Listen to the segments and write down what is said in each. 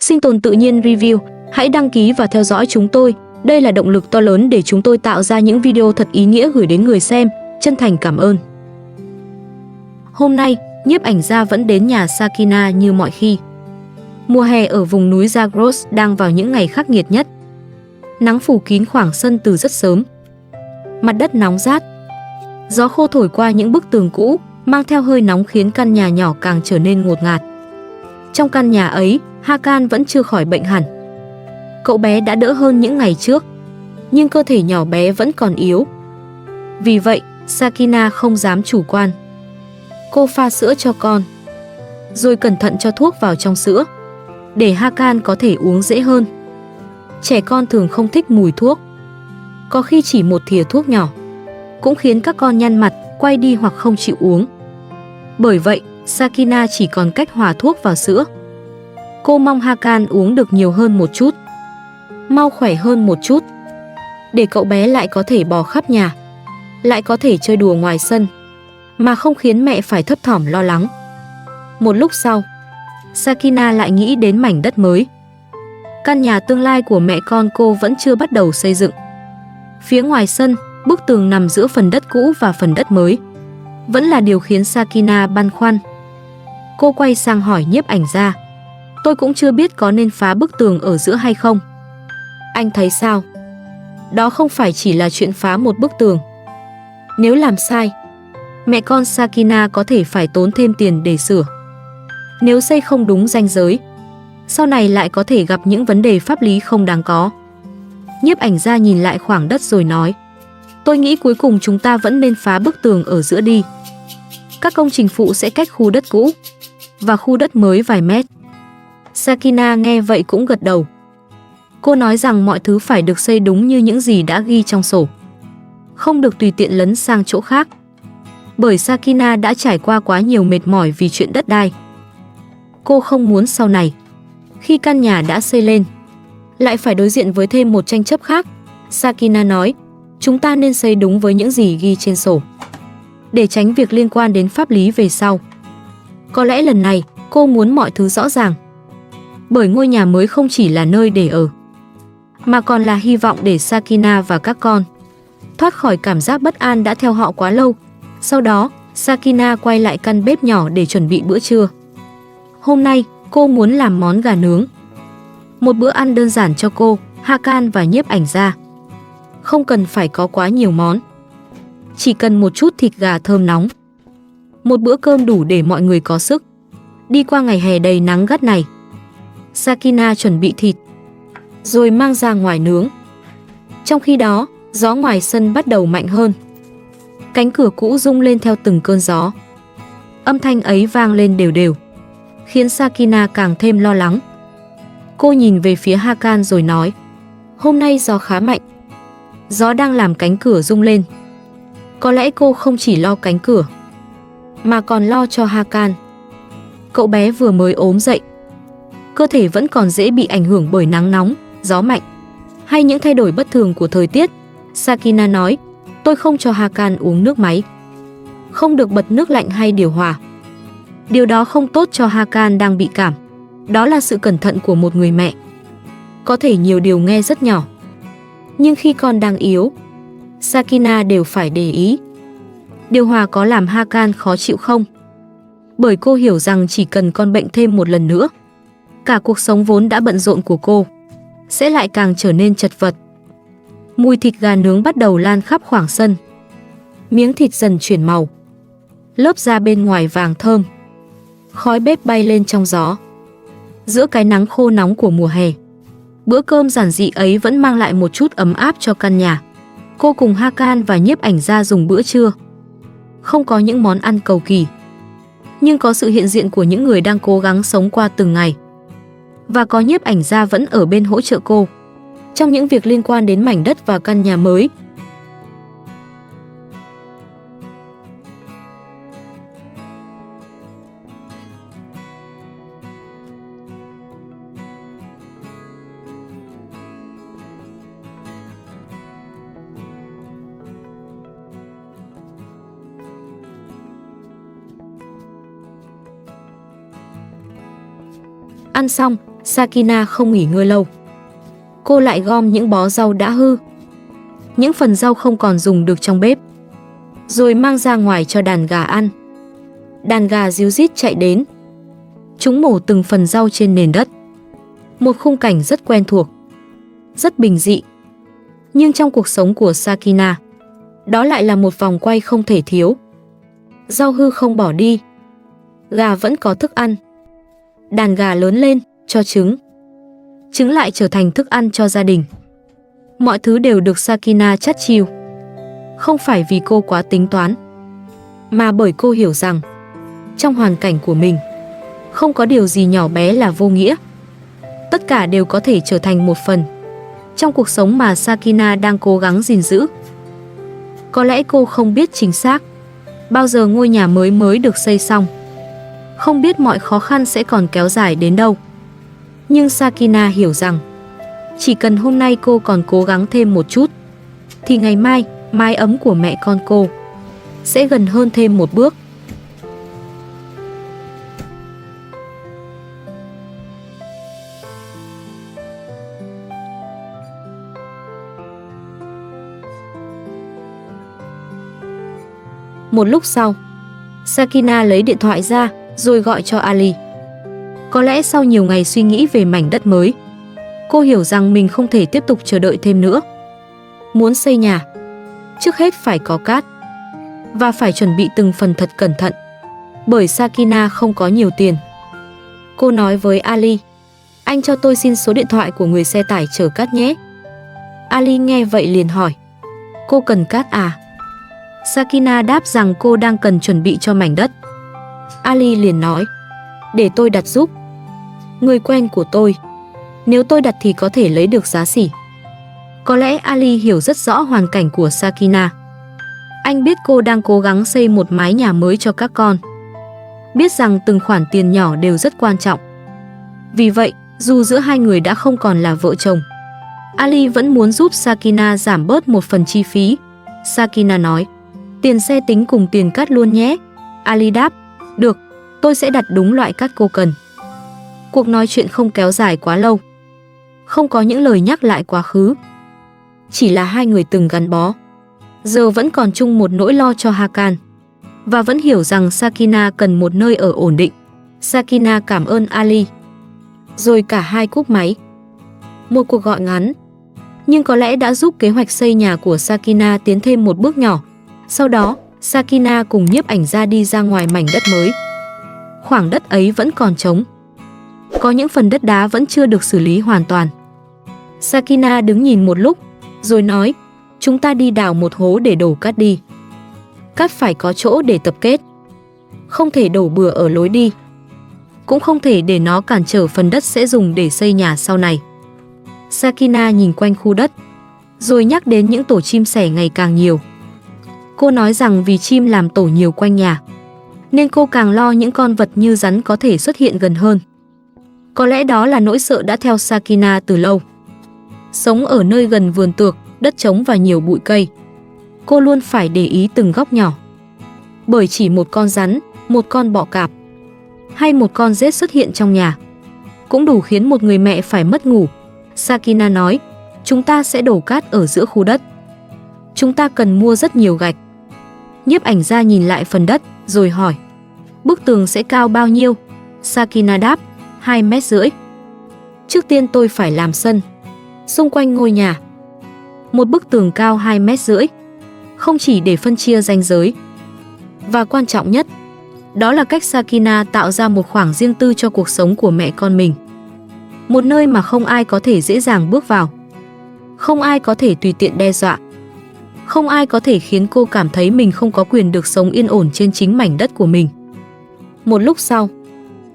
Sinh tồn tự nhiên review, hãy đăng ký và theo dõi chúng tôi. Đây là động lực to lớn để chúng tôi tạo ra những video thật ý nghĩa gửi đến người xem. Chân thành cảm ơn. Hôm nay, nhiếp ảnh gia vẫn đến nhà Sakina như mọi khi. Mùa hè ở vùng núi Zagros đang vào những ngày khắc nghiệt nhất. Nắng phủ kín khoảng sân từ rất sớm. Mặt đất nóng rát. Gió khô thổi qua những bức tường cũ, mang theo hơi nóng khiến căn nhà nhỏ càng trở nên ngột ngạt. Trong căn nhà ấy, Hakan vẫn chưa khỏi bệnh hẳn. Cậu bé đã đỡ hơn những ngày trước, nhưng cơ thể nhỏ bé vẫn còn yếu. Vì vậy, Sakina không dám chủ quan. Cô pha sữa cho con, rồi cẩn thận cho thuốc vào trong sữa, để Hakan có thể uống dễ hơn. Trẻ con thường không thích mùi thuốc. Có khi chỉ một thìa thuốc nhỏ cũng khiến các con nhăn mặt, quay đi hoặc không chịu uống. Bởi vậy, Sakina chỉ còn cách hòa thuốc vào sữa. Cô mong Hakan uống được nhiều hơn một chút, mau khỏe hơn một chút, để cậu bé lại có thể bò khắp nhà, lại có thể chơi đùa ngoài sân, mà không khiến mẹ phải thấp thỏm lo lắng. Một lúc sau, Sakina lại nghĩ đến mảnh đất mới. Căn nhà tương lai của mẹ con cô vẫn chưa bắt đầu xây dựng. Phía ngoài sân, bức tường nằm giữa phần đất cũ và phần đất mới, vẫn là điều khiến Sakina băn khoăn. Cô quay sang hỏi nhiếp ảnh gia, tôi cũng chưa biết có nên phá bức tường ở giữa hay không. Anh thấy sao? Đó không phải chỉ là chuyện phá một bức tường. Nếu làm sai, mẹ con Sakina có thể phải tốn thêm tiền để sửa. Nếu xây không đúng ranh giới, sau này lại có thể gặp những vấn đề pháp lý không đáng có. Nhiếp ảnh gia nhìn lại khoảng đất rồi nói, tôi nghĩ cuối cùng chúng ta vẫn nên phá bức tường ở giữa đi. Các công trình phụ sẽ cách khu đất cũ và khu đất mới vài mét. Sakina nghe vậy cũng gật đầu. Cô nói rằng mọi thứ phải được xây đúng như những gì đã ghi trong sổ, không được tùy tiện lấn sang chỗ khác. Bởi Sakina đã trải qua quá nhiều mệt mỏi vì chuyện đất đai. Cô không muốn sau này, khi căn nhà đã xây lên, lại phải đối diện với thêm một tranh chấp khác. Sakina nói, chúng ta nên xây đúng với những gì ghi trên sổ, để tránh việc liên quan đến pháp lý về sau. Có lẽ lần này, cô muốn mọi thứ rõ ràng. Bởi ngôi nhà mới không chỉ là nơi để ở, mà còn là hy vọng để Sakina và các con thoát khỏi cảm giác bất an đã theo họ quá lâu. Sau đó, Sakina quay lại căn bếp nhỏ để chuẩn bị bữa trưa. Hôm nay, cô muốn làm món gà nướng. Một bữa ăn đơn giản cho cô, Hakan và nhiếp ảnh gia. Không cần phải có quá nhiều món, chỉ cần một chút thịt gà thơm nóng. Một bữa cơm đủ để mọi người có sức đi qua ngày hè đầy nắng gắt này. Sakina chuẩn bị thịt, rồi mang ra ngoài nướng. Trong khi đó, gió ngoài sân bắt đầu mạnh hơn. Cánh cửa cũ rung lên theo từng cơn gió. Âm thanh ấy vang lên đều đều, khiến Sakina càng thêm lo lắng. Cô nhìn về phía Hakan rồi nói, hôm nay gió khá mạnh. Gió đang làm cánh cửa rung lên. Có lẽ cô không chỉ lo cánh cửa, mà còn lo cho Hakan. Cậu bé vừa mới ốm dậy, cơ thể vẫn còn dễ bị ảnh hưởng bởi nắng nóng, gió mạnh, hay những thay đổi bất thường của thời tiết. Sakina nói, tôi không cho Hakan uống nước máy, không được bật nước lạnh hay điều hòa. Điều đó không tốt cho Hakan đang bị cảm. Đó là sự cẩn thận của một người mẹ. Có thể nhiều điều nghe rất nhỏ, nhưng khi con đang yếu, Sakina đều phải để ý. Điều hòa có làm Hakan khó chịu không? Bởi cô hiểu rằng chỉ cần con bệnh thêm một lần nữa, cả cuộc sống vốn đã bận rộn của cô sẽ lại càng trở nên chật vật. Mùi thịt gà nướng bắt đầu lan khắp khoảng sân. Miếng thịt dần chuyển màu, lớp da bên ngoài vàng thơm. Khói bếp bay lên trong gió. Giữa cái nắng khô nóng của mùa hè, bữa cơm giản dị ấy vẫn mang lại một chút ấm áp cho căn nhà. Cô cùng Hakan và nhiếp ảnh gia dùng bữa trưa. Không có những món ăn cầu kỳ, nhưng có sự hiện diện của những người đang cố gắng sống qua từng ngày. Và có nhiếp ảnh gia vẫn ở bên hỗ trợ cô trong những việc liên quan đến mảnh đất và căn nhà mới. Ăn xong, Sakina không nghỉ ngơi lâu. Cô lại gom những bó rau đã hư, những phần rau không còn dùng được trong bếp, rồi mang ra ngoài cho đàn gà ăn. Đàn gà ríu rít chạy đến. Chúng mổ từng phần rau trên nền đất. Một khung cảnh rất quen thuộc, rất bình dị. Nhưng trong cuộc sống của Sakina, đó lại là một vòng quay không thể thiếu. Rau hư không bỏ đi, gà vẫn có thức ăn. Đàn gà lớn lên, cho trứng. Trứng lại trở thành thức ăn cho gia đình. Mọi thứ đều được Sakina chắt chiu. Không phải vì cô quá tính toán, mà bởi cô hiểu rằng trong hoàn cảnh của mình, không có điều gì nhỏ bé là vô nghĩa. Tất cả đều có thể trở thành một phần trong cuộc sống mà Sakina đang cố gắng gìn giữ. Có lẽ cô không biết chính xác bao giờ ngôi nhà mới được xây xong, không biết mọi khó khăn sẽ còn kéo dài đến đâu. Nhưng Sakina hiểu rằng chỉ cần hôm nay cô còn cố gắng thêm một chút, thì ngày mai, mái ấm của mẹ con cô sẽ gần hơn thêm một bước. Một lúc sau, Sakina lấy điện thoại ra rồi gọi cho Ali. Có lẽ sau nhiều ngày suy nghĩ về mảnh đất mới, cô hiểu rằng mình không thể tiếp tục chờ đợi thêm nữa. Muốn xây nhà, trước hết phải có cát và phải chuẩn bị từng phần thật cẩn thận, bởi Sakina không có nhiều tiền. Cô nói với Ali, anh cho tôi xin số điện thoại của người xe tải chở cát nhé. Ali nghe vậy liền hỏi, cô cần cát à? Sakina đáp rằng cô đang cần chuẩn bị cho mảnh đất. Ali liền nói, để tôi đặt giúp. Người quen của tôi, nếu tôi đặt thì có thể lấy được giá xỉ. Có lẽ Ali hiểu rất rõ hoàn cảnh của Sakina. Anh biết cô đang cố gắng xây một mái nhà mới cho các con, biết rằng từng khoản tiền nhỏ đều rất quan trọng. Vì vậy, dù giữa hai người đã không còn là vợ chồng, Ali vẫn muốn giúp Sakina giảm bớt một phần chi phí. Sakina nói, tiền xe tính cùng tiền cát luôn nhé. Ali đáp, được, tôi sẽ đặt đúng loại cát cô cần. Cuộc nói chuyện không kéo dài quá lâu, không có những lời nhắc lại quá khứ. Chỉ là hai người từng gắn bó, giờ vẫn còn chung một nỗi lo cho Hakan, và vẫn hiểu rằng Sakina cần một nơi ở ổn định. Sakina cảm ơn Ali, rồi cả hai cúp máy. Một cuộc gọi ngắn, nhưng có lẽ đã giúp kế hoạch xây nhà của Sakina tiến thêm một bước nhỏ. Sau đó, Sakina cùng nhiếp ảnh gia đi ra ngoài mảnh đất mới. Khoảng đất ấy vẫn còn trống, có những phần đất đá vẫn chưa được xử lý hoàn toàn. Sakina đứng nhìn một lúc, rồi nói, chúng ta đi đào một hố để đổ cát đi. Cát phải có chỗ để tập kết, không thể đổ bừa ở lối đi, cũng không thể để nó cản trở phần đất sẽ dùng để xây nhà sau này. Sakina nhìn quanh khu đất, rồi nhắc đến những tổ chim sẻ ngày càng nhiều. Cô nói rằng vì chim làm tổ nhiều quanh nhà, nên cô càng lo những con vật như rắn có thể xuất hiện gần hơn. Có lẽ đó là nỗi sợ đã theo Sakina từ lâu. Sống ở nơi gần vườn tược, đất trống và nhiều bụi cây, cô luôn phải để ý từng góc nhỏ. Bởi chỉ một con rắn, một con bọ cạp hay một con rết xuất hiện trong nhà cũng đủ khiến một người mẹ phải mất ngủ. Sakina nói, chúng ta sẽ đổ cát ở giữa khu đất. Chúng ta cần mua rất nhiều gạch. Nhiếp ảnh gia nhìn lại phần đất, rồi hỏi, bức tường sẽ cao bao nhiêu? Sakina đáp, 2,5 mét. Trước tiên tôi phải làm sân xung quanh ngôi nhà. Một bức tường cao 2,5 mét, không chỉ để phân chia ranh giới, và quan trọng nhất, đó là cách Sakina tạo ra một khoảng riêng tư cho cuộc sống của mẹ con mình. Một nơi mà không ai có thể dễ dàng bước vào, không ai có thể tùy tiện đe dọa, không ai có thể khiến cô cảm thấy mình không có quyền được sống yên ổn trên chính mảnh đất của mình. Một lúc sau,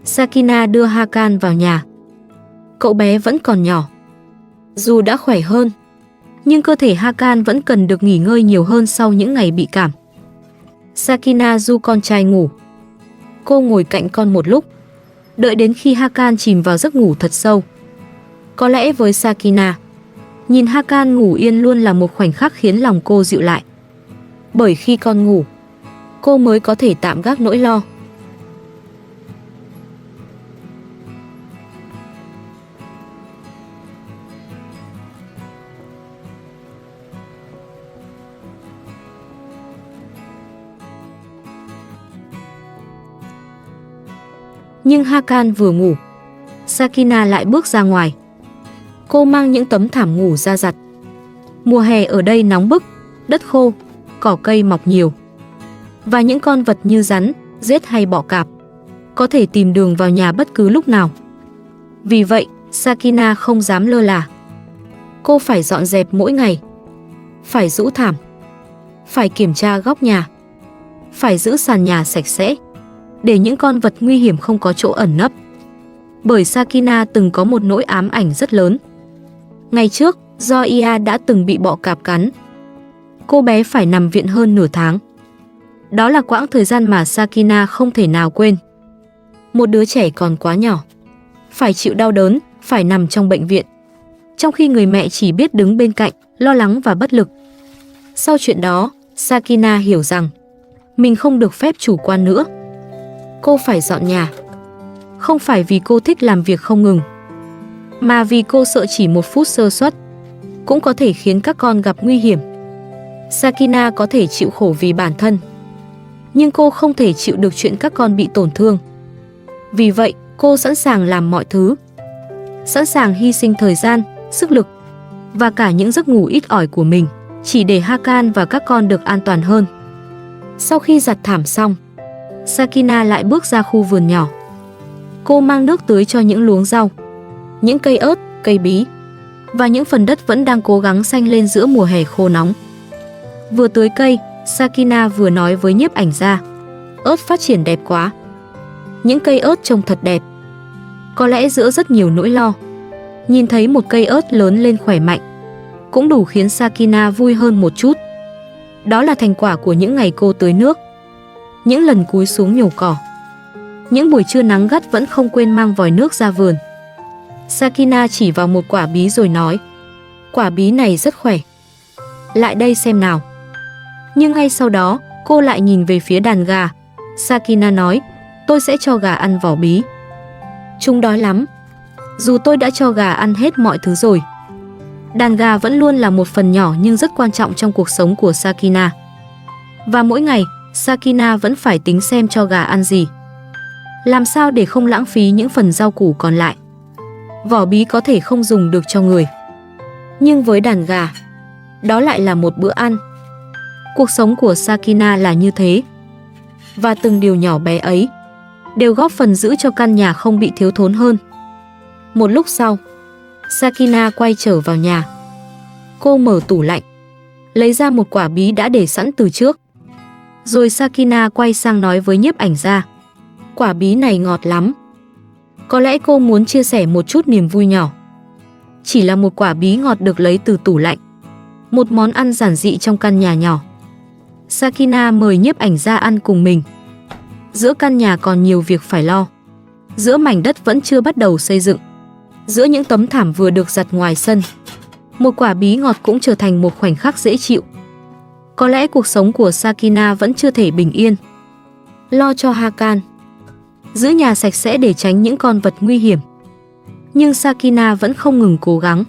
Sakina đưa Hakan vào nhà. Cậu bé vẫn còn nhỏ. Dù đã khỏe hơn, nhưng cơ thể Hakan vẫn cần được nghỉ ngơi nhiều hơn sau những ngày bị cảm. Sakina du con trai ngủ. Cô ngồi cạnh con một lúc, đợi đến khi Hakan chìm vào giấc ngủ thật sâu. Có lẽ với Sakina, nhìn Hakan ngủ yên luôn là một khoảnh khắc khiến lòng cô dịu lại. Bởi khi con ngủ, cô mới có thể tạm gác nỗi lo. Nhưng Hakan vừa ngủ, Sakina lại bước ra ngoài. Cô mang những tấm thảm ngủ ra giặt. Mùa hè ở đây nóng bức, đất khô, cỏ cây mọc nhiều. Và những con vật như rắn, rết hay bọ cạp có thể tìm đường vào nhà bất cứ lúc nào. Vì vậy, Sakina không dám lơ là. Cô phải dọn dẹp mỗi ngày, phải giũ thảm, phải kiểm tra góc nhà, phải giữ sàn nhà sạch sẽ, để những con vật nguy hiểm không có chỗ ẩn nấp. Bởi Sakina từng có một nỗi ám ảnh rất lớn. Ngày trước, do Ia đã từng bị bọ cạp cắn, cô bé phải nằm viện hơn nửa tháng. Đó là quãng thời gian mà Sakina không thể nào quên. Một đứa trẻ còn quá nhỏ, phải chịu đau đớn, phải nằm trong bệnh viện, trong khi người mẹ chỉ biết đứng bên cạnh, lo lắng và bất lực. Sau chuyện đó, Sakina hiểu rằng mình không được phép chủ quan nữa. Cô phải dọn nhà, không phải vì cô thích làm việc không ngừng, mà vì cô sợ chỉ một phút sơ suất cũng có thể khiến các con gặp nguy hiểm. Sakina có thể chịu khổ vì bản thân, nhưng cô không thể chịu được chuyện các con bị tổn thương. Vì vậy, cô sẵn sàng làm mọi thứ, sẵn sàng hy sinh thời gian, sức lực và cả những giấc ngủ ít ỏi của mình, chỉ để Hakan và các con được an toàn hơn. Sau khi giặt thảm xong, Sakina lại bước ra khu vườn nhỏ. Cô mang nước tưới cho những luống rau, những cây ớt, cây bí và những phần đất vẫn đang cố gắng xanh lên giữa mùa hè khô nóng. Vừa tưới cây, Sakina vừa nói với nhiếp ảnh gia: "Ớt phát triển đẹp quá. Những cây ớt trông thật đẹp." Có lẽ giữa rất nhiều nỗi lo, nhìn thấy một cây ớt lớn lên khỏe mạnh cũng đủ khiến Sakina vui hơn một chút. Đó là thành quả của những ngày cô tưới nước, những lần cúi xuống nhổ cỏ, những buổi trưa nắng gắt vẫn không quên mang vòi nước ra vườn. Sakina chỉ vào một quả bí rồi nói: "Quả bí này rất khỏe. Lại đây xem nào." Nhưng ngay sau đó, cô lại nhìn về phía đàn gà. Sakina nói: "Tôi sẽ cho gà ăn vỏ bí. Chúng đói lắm. Dù tôi đã cho gà ăn hết mọi thứ rồi." Đàn gà vẫn luôn là một phần nhỏ nhưng rất quan trọng trong cuộc sống của Sakina. Và mỗi ngày, Sakina vẫn phải tính xem cho gà ăn gì, làm sao để không lãng phí những phần rau củ còn lại. Vỏ bí có thể không dùng được cho người, nhưng với đàn gà, đó lại là một bữa ăn. Cuộc sống của Sakina là như thế. Và từng điều nhỏ bé ấy đều góp phần giữ cho căn nhà không bị thiếu thốn hơn. Một lúc sau, Sakina quay trở vào nhà. Cô mở tủ lạnh, lấy ra một quả bí đã để sẵn từ trước. Rồi Sakina quay sang nói với nhiếp ảnh gia: "Quả bí này ngọt lắm." Có lẽ cô muốn chia sẻ một chút niềm vui nhỏ. Chỉ là một quả bí ngọt được lấy từ tủ lạnh, một món ăn giản dị trong căn nhà nhỏ. Sakina mời nhiếp ảnh gia ăn cùng mình. Giữa căn nhà còn nhiều việc phải lo, giữa mảnh đất vẫn chưa bắt đầu xây dựng, giữa những tấm thảm vừa được giặt ngoài sân, một quả bí ngọt cũng trở thành một khoảnh khắc dễ chịu. Có lẽ cuộc sống của Sakina vẫn chưa thể bình yên. Lo cho Hakan, giữ nhà sạch sẽ để tránh những con vật nguy hiểm. Nhưng Sakina vẫn không ngừng cố gắng,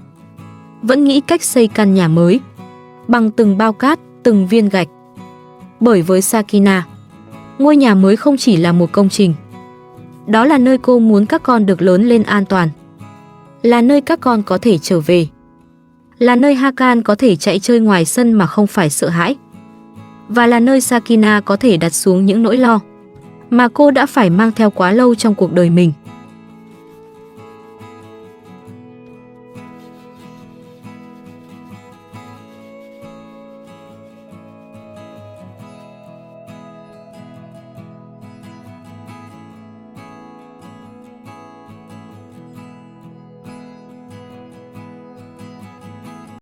vẫn nghĩ cách xây căn nhà mới bằng từng bao cát, từng viên gạch. Bởi với Sakina, ngôi nhà mới không chỉ là một công trình. Đó là nơi cô muốn các con được lớn lên an toàn, là nơi các con có thể trở về, là nơi Hakan có thể chạy chơi ngoài sân mà không phải sợ hãi, và là nơi Sakina có thể đặt xuống những nỗi lo mà cô đã phải mang theo quá lâu trong cuộc đời mình.